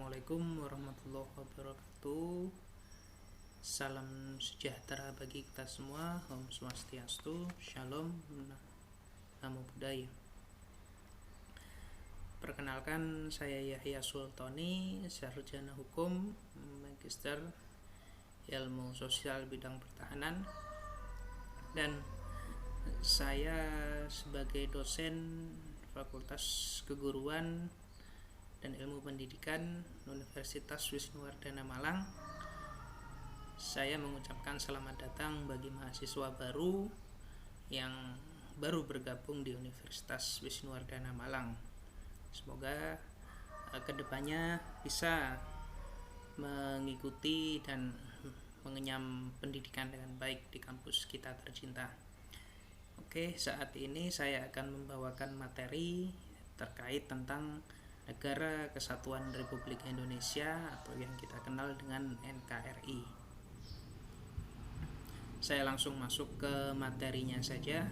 Assalamualaikum warahmatullahi wabarakatuh. Salam sejahtera bagi kita semua. Om Swastiastu, Shalom, Namo Buddhaya. Perkenalkan, saya Yahya Sultoni, sarjana hukum, magister ilmu sosial bidang pertahanan, dan saya sebagai dosen Fakultas Keguruan dan Ilmu Pendidikan Universitas Wisnuwardana Malang. Saya mengucapkan selamat datang bagi mahasiswa baru yang baru bergabung di Universitas Wisnuwardana Malang. Semoga kedepannya bisa mengikuti dan mengenyam pendidikan dengan baik di kampus kita tercinta. Oke, saat ini saya akan membawakan materi terkait tentang Negara Kesatuan Republik Indonesia atau yang kita kenal dengan NKRI. Saya langsung masuk ke materinya saja.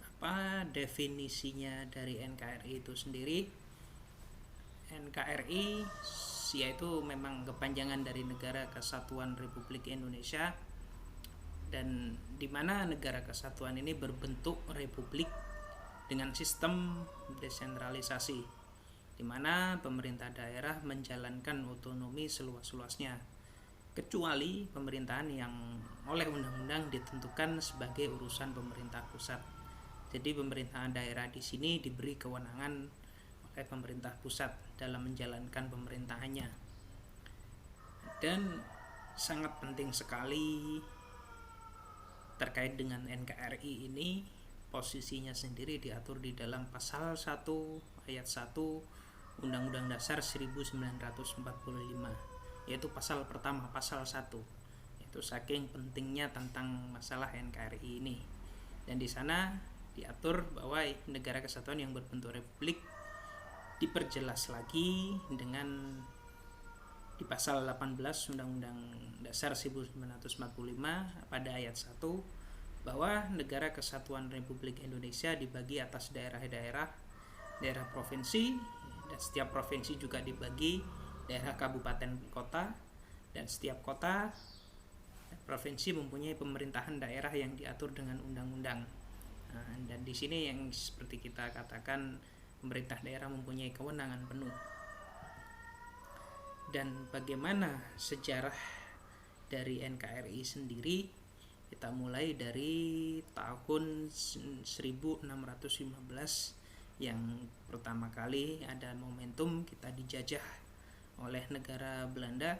Apa definisinya dari NKRI itu sendiri? NKRI yaitu memang kepanjangan dari Negara Kesatuan Republik Indonesia, dan di mana negara kesatuan ini berbentuk republik dengan sistem desentralisasi, di mana pemerintah daerah menjalankan otonomi seluas-luasnya, kecuali pemerintahan yang oleh undang-undang ditentukan sebagai urusan pemerintah pusat. Jadi pemerintahan daerah di sini diberi kewenangan oleh pemerintah pusat dalam menjalankan pemerintahannya. Dan sangat penting sekali terkait dengan NKRI ini, posisinya sendiri diatur di dalam pasal 1 ayat 1 Undang-Undang Dasar 1945, yaitu pasal pertama, pasal 1. Itu saking pentingnya tentang masalah NKRI ini. Dan di sana diatur bahwa negara kesatuan yang berbentuk republik diperjelas lagi dengan di pasal 18 Undang-Undang Dasar 1945 pada ayat 1 bahwa negara kesatuan Republik Indonesia dibagi atas daerah-daerah, daerah provinsi, dan setiap provinsi juga dibagi daerah kabupaten kota, dan setiap kota dan provinsi mempunyai pemerintahan daerah yang diatur dengan undang-undang. Dan di sini yang seperti kita katakan, pemerintah daerah mempunyai kewenangan penuh. Dan bagaimana sejarah dari NKRI sendiri? Kita mulai dari tahun 1615 yang pertama kali ada momentum kita dijajah oleh negara Belanda,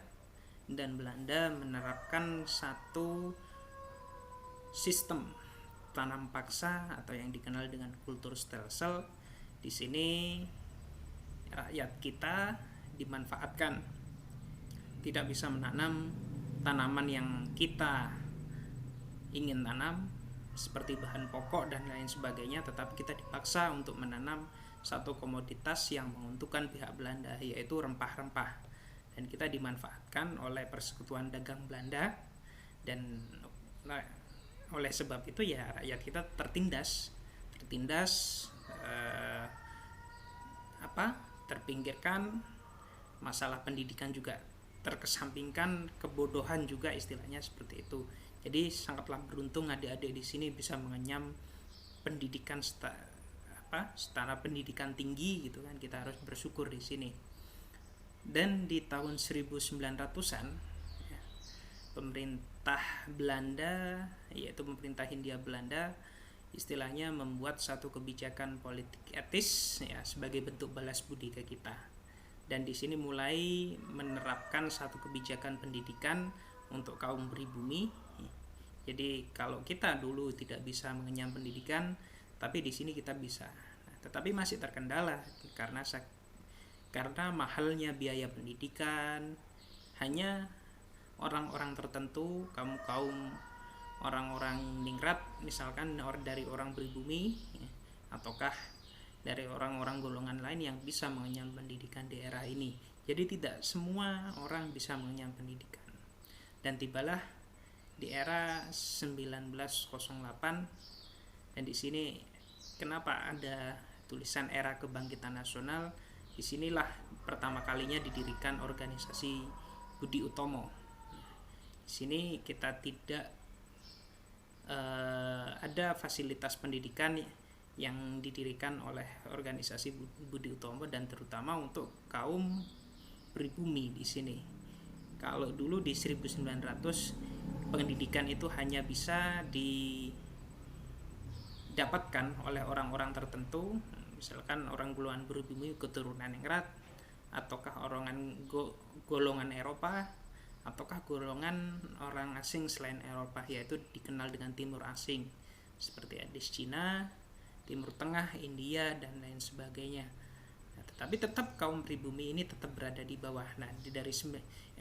dan Belanda menerapkan satu sistem tanam paksa atau yang dikenal dengan kultur stelsel. Di sini rakyat kita dimanfaatkan, tidak bisa menanam tanaman yang kita ingin tanam seperti bahan pokok dan lain sebagainya, tetapi kita dipaksa untuk menanam satu komoditas yang menguntungkan pihak Belanda, yaitu rempah-rempah. Dan kita dimanfaatkan oleh Persekutuan Dagang Belanda, dan oleh sebab itu ya rakyat kita tertindas terpinggirkan, masalah pendidikan juga terkesampingkan, kebodohan juga istilahnya seperti itu. Jadi sangatlah beruntung adik-adik di sini bisa mengenyam pendidikan setara pendidikan tinggi gitu kan. Kita harus bersyukur di sini. Dan di tahun 1900-an ya, pemerintah Belanda, yaitu pemerintah Hindia Belanda, istilahnya membuat satu kebijakan politik etis ya sebagai bentuk balas budi ke kita. Dan di sini mulai menerapkan satu kebijakan pendidikan untuk kaum pribumi. Jadi kalau kita dulu tidak bisa mengenyam pendidikan, tapi di sini kita bisa. Tetapi masih terkendala karena mahalnya biaya pendidikan. Hanya orang-orang tertentu, kaum orang-orang ningrat, misalkan dari orang pribumi ataukah dari orang-orang golongan lain yang bisa mengenyam pendidikan di era ini. Jadi tidak semua orang bisa mengenyam pendidikan. Dan tibalah di era 1908, dan di sini kenapa ada tulisan Era Kebangkitan Nasional? Disinilah pertama kalinya didirikan organisasi Budi Utomo. Di sini kita tidak ada fasilitas pendidikan yang didirikan oleh organisasi Budi Utomo, dan terutama untuk kaum pribumi di sini. Kalau dulu di 1900 pendidikan itu hanya bisa didapatkan oleh orang-orang tertentu, misalkan orang golongan pribumi keturunan Ningrat, ataukah golongan Eropa, ataukah golongan orang asing selain Eropa, yaitu dikenal dengan Timur Asing, seperti etnis Cina, Timur Tengah, India, dan lain sebagainya. Nah, tetapi tetap kaum pribumi ini tetap berada di bawah. Nah, dari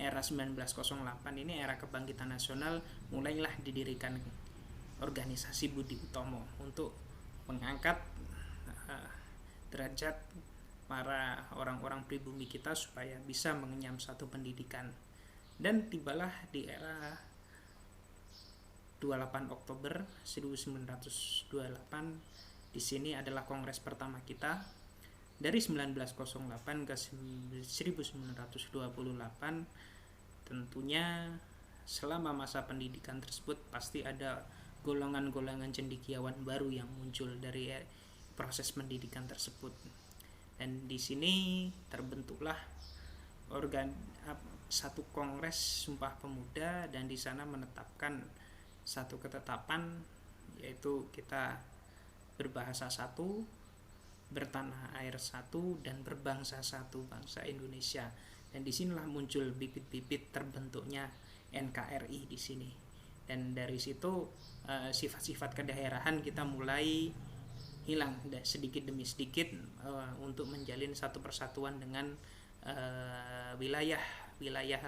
era 1908 ini, Era Kebangkitan Nasional, mulailah didirikan organisasi Budi Utomo untuk mengangkat derajat para orang-orang pribumi kita supaya bisa mengenyam satu pendidikan. Dan tibalah di era 28 Oktober 1928, di sini adalah kongres pertama kita. Dari 1908 ke 1928, tentunya selama masa pendidikan tersebut pasti ada golongan-golongan cendekiawan baru yang muncul dari proses pendidikan tersebut. Dan di sini terbentuklah satu kongres Sumpah Pemuda, dan di sana menetapkan satu ketetapan, yaitu kita berbahasa satu, bertanah air satu, dan berbangsa satu, bangsa Indonesia. Dan disinilah muncul bibit-bibit terbentuknya NKRI di sini. Dan dari situ sifat-sifat kedaerahan kita mulai hilang sedikit demi sedikit untuk menjalin satu persatuan dengan wilayah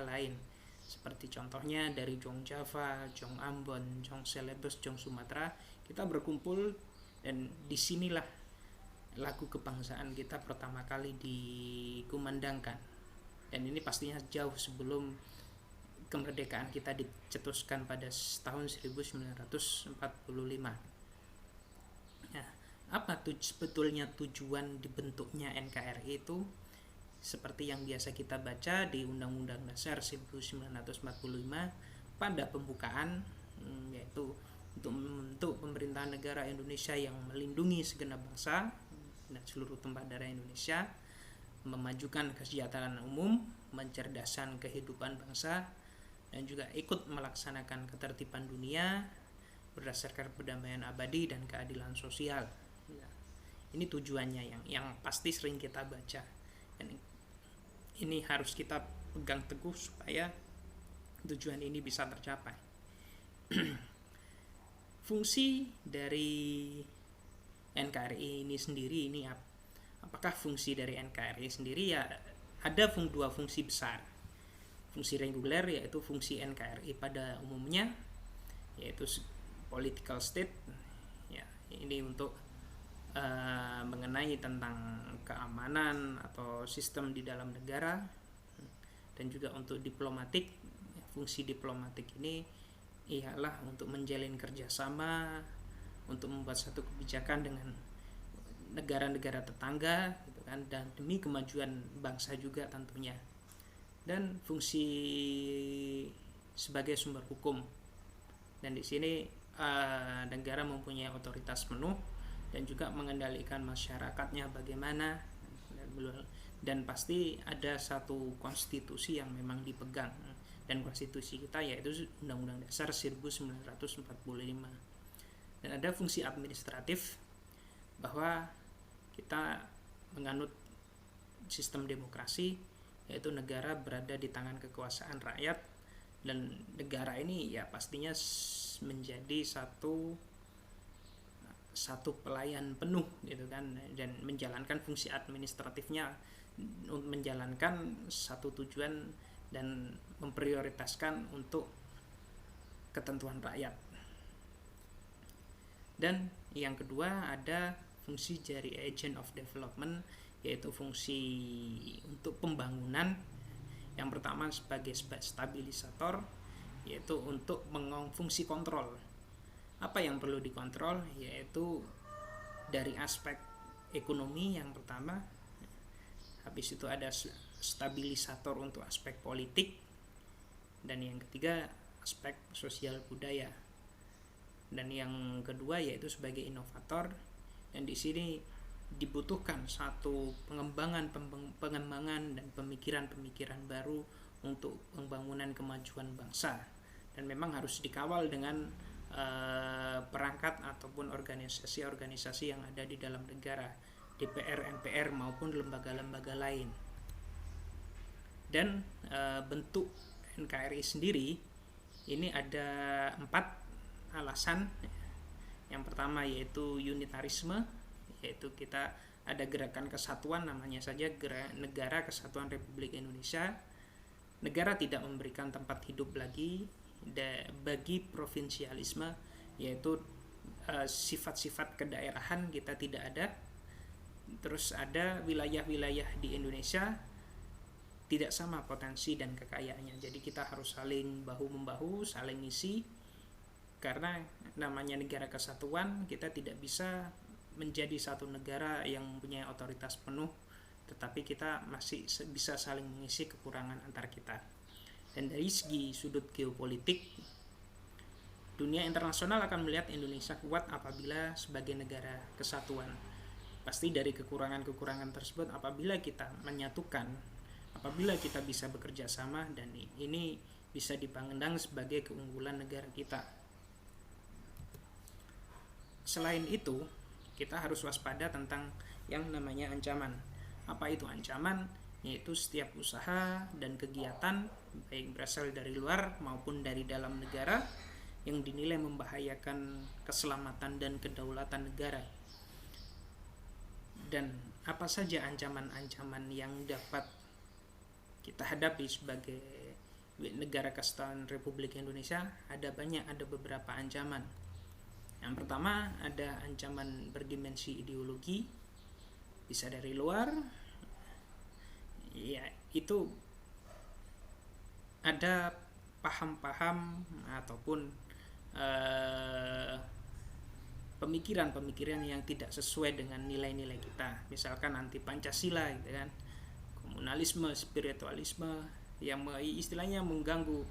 lain, seperti contohnya dari Jong Java, Jong Ambon, Jong Celebes, Jong Sumatera, kita berkumpul, dan disinilah lagu kebangsaan kita pertama kali dikumandangkan. Dan ini pastinya jauh sebelum kemerdekaan kita dicetuskan pada tahun 1945. Nah, apa sebetulnya tujuan dibentuknya NKRI itu? Seperti yang biasa kita baca di Undang-Undang Dasar 1945 pada pembukaan, yaitu untuk membentuk pemerintahan negara Indonesia yang melindungi segenap bangsa dan seluruh tumpah darah Indonesia, memajukan kesejahteraan umum, mencerdaskan kehidupan bangsa, dan juga ikut melaksanakan ketertiban dunia berdasarkan perdamaian abadi dan keadilan sosial. Ini tujuannya yang pasti sering kita baca, dan ini harus kita pegang teguh supaya tujuan ini bisa tercapai. Fungsi dari NKRI ini sendiri, ini apakah fungsi dari NKRI sendiri? Ya, ada dua fungsi besar. Fungsi reguler, yaitu fungsi NKRI pada umumnya, yaitu political state, ya, ini untuk mengenai tentang keamanan atau sistem di dalam negara, dan juga untuk diplomatik. Fungsi diplomatik ini ialah untuk menjalin kerjasama, untuk membuat satu kebijakan dengan negara-negara tetangga, gitu kan, dan demi kemajuan bangsa juga tentunya. Dan fungsi sebagai sumber hukum, dan di sini negara mempunyai otoritas penuh dan juga mengendalikan masyarakatnya bagaimana, dan pasti ada satu konstitusi yang memang dipegang, dan konstitusi kita yaitu Undang-Undang Dasar 1945. Dan ada fungsi administratif, bahwa kita menganut sistem demokrasi, yaitu negara berada di tangan kekuasaan rakyat, dan negara ini ya pastinya menjadi satu pelayan penuh, gitu kan, dan menjalankan fungsi administratifnya untuk menjalankan satu tujuan dan memprioritaskan untuk ketentuan rakyat. Dan yang kedua ada fungsi dari agent of development, yaitu fungsi untuk pembangunan. Yang pertama sebagai stabilisator, yaitu untuk fungsi kontrol. Apa yang perlu dikontrol? Yaitu dari aspek ekonomi yang pertama, habis itu ada stabilisator untuk aspek politik, dan yang ketiga aspek sosial budaya, dan yang kedua yaitu sebagai inovator. Dan di sini dibutuhkan satu pengembangan dan pemikiran-pemikiran baru untuk pembangunan kemajuan bangsa, dan memang harus dikawal dengan perangkat ataupun organisasi-organisasi yang ada di dalam negara, DPR, MPR maupun lembaga-lembaga lain. Dan bentuk NKRI sendiri ini ada 4 alasan. Yang pertama yaitu unitarisme, yaitu kita ada gerakan kesatuan, namanya saja Negara Kesatuan Republik Indonesia. Negara tidak memberikan tempat hidup lagi bagi provinsialisme, yaitu sifat-sifat kedaerahan kita tidak ada. Terus ada wilayah-wilayah di Indonesia tidak sama potensi dan kekayaannya, jadi kita harus saling bahu-membahu, saling ngisi. Karena namanya negara kesatuan, kita tidak bisa menjadi satu negara yang mempunyai otoritas penuh, tetapi kita masih bisa saling mengisi kekurangan antar kita. Dan dari segi sudut geopolitik, dunia internasional akan melihat Indonesia kuat apabila sebagai negara kesatuan. Pasti dari kekurangan-kekurangan tersebut, apabila kita menyatukan, apabila kita bisa bekerja sama, dan ini bisa dipandang sebagai keunggulan negara kita. Selain itu, kita harus waspada tentang yang namanya ancaman. Apa itu ancaman? Yaitu setiap usaha dan kegiatan, baik berasal dari luar maupun dari dalam negara, yang dinilai membahayakan keselamatan dan kedaulatan negara. Dan apa saja ancaman-ancaman yang dapat kita hadapi sebagai negara kesatuan Republik Indonesia? Ada banyak, ada beberapa ancaman. Yang pertama ada ancaman berdimensi ideologi, bisa dari luar, ya itu ada paham-paham ataupun pemikiran-pemikiran yang tidak sesuai dengan nilai-nilai kita, misalkan anti Pancasila gitu kan, komunalisme, spiritualisme, yang istilahnya mengganggu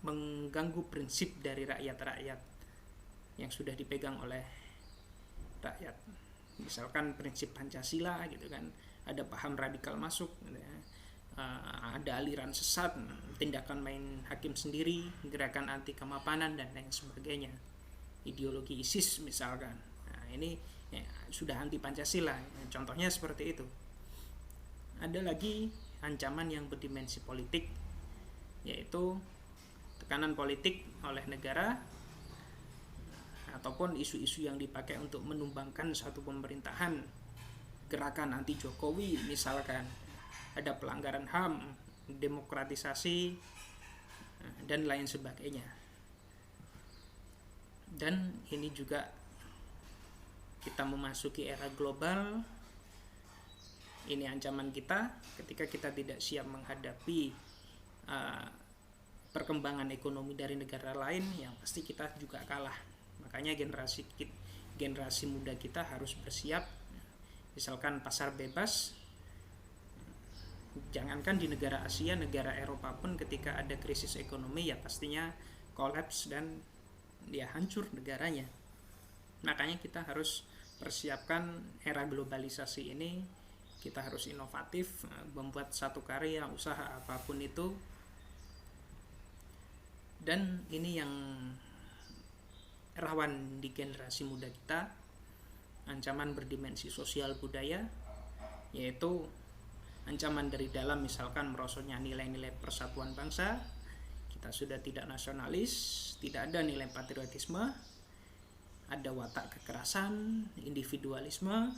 mengganggu prinsip dari rakyat-rakyat yang sudah dipegang oleh rakyat. Misalkan prinsip Pancasila gitu kan, ada paham radikal masuk gitu ya. Ada aliran sesat, tindakan main hakim sendiri, gerakan anti kemapanan dan lain sebagainya, ideologi ISIS misalkan. Nah, ini ya, sudah anti Pancasila, contohnya seperti itu. Ada lagi ancaman yang berdimensi politik, yaitu tekanan politik oleh negara ataupun isu-isu yang dipakai untuk menumbangkan satu pemerintahan, gerakan anti Jokowi misalkan, ada pelanggaran HAM, demokratisasi dan lain sebagainya. Dan ini juga kita memasuki era global. Ini ancaman kita ketika kita tidak siap menghadapi perkembangan ekonomi dari negara lain, yang pasti kita juga kalah. Makanya generasi muda kita harus bersiap. Misalkan pasar bebas, jangankan di negara Asia, negara Eropa pun ketika ada krisis ekonomi ya pastinya kolaps dan ya hancur negaranya. Makanya kita harus persiapkan era globalisasi ini. Kita harus inovatif, membuat satu karya usaha apapun itu. Dan ini yang rawan di generasi muda kita, ancaman berdimensi sosial budaya, yaitu ancaman dari dalam, misalkan merosotnya nilai-nilai persatuan bangsa. Kita sudah tidak nasionalis, tidak ada nilai patriotisme, ada watak kekerasan, individualisme,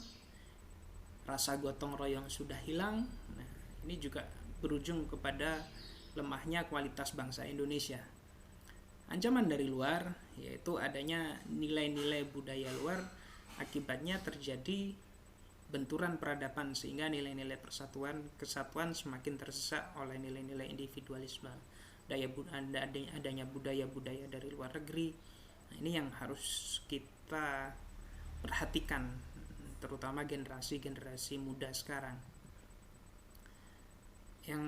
rasa gotong royong sudah hilang. Nah, ini juga berujung kepada lemahnya kualitas bangsa Indonesia. Ancaman dari luar, yaitu adanya nilai-nilai budaya luar, akibatnya terjadi benturan peradaban sehingga nilai-nilai kesatuan semakin tersesak oleh nilai-nilai individualisme. Adanya budaya-budaya dari luar negeri, Ini yang harus kita perhatikan, terutama generasi muda sekarang. Yang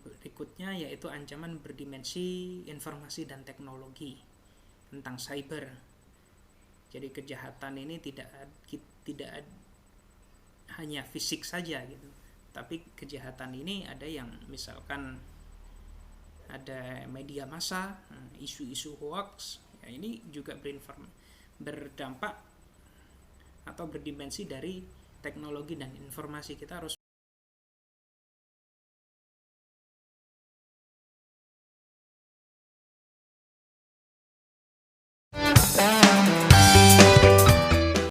berikutnya yaitu ancaman berdimensi informasi dan teknologi tentang cyber. Jadi kejahatan ini tidak hanya fisik saja gitu, tapi kejahatan ini ada yang misalkan ada media massa, isu-isu hoax, ya ini juga berdampak atau berdimensi dari teknologi dan informasi. Kita harus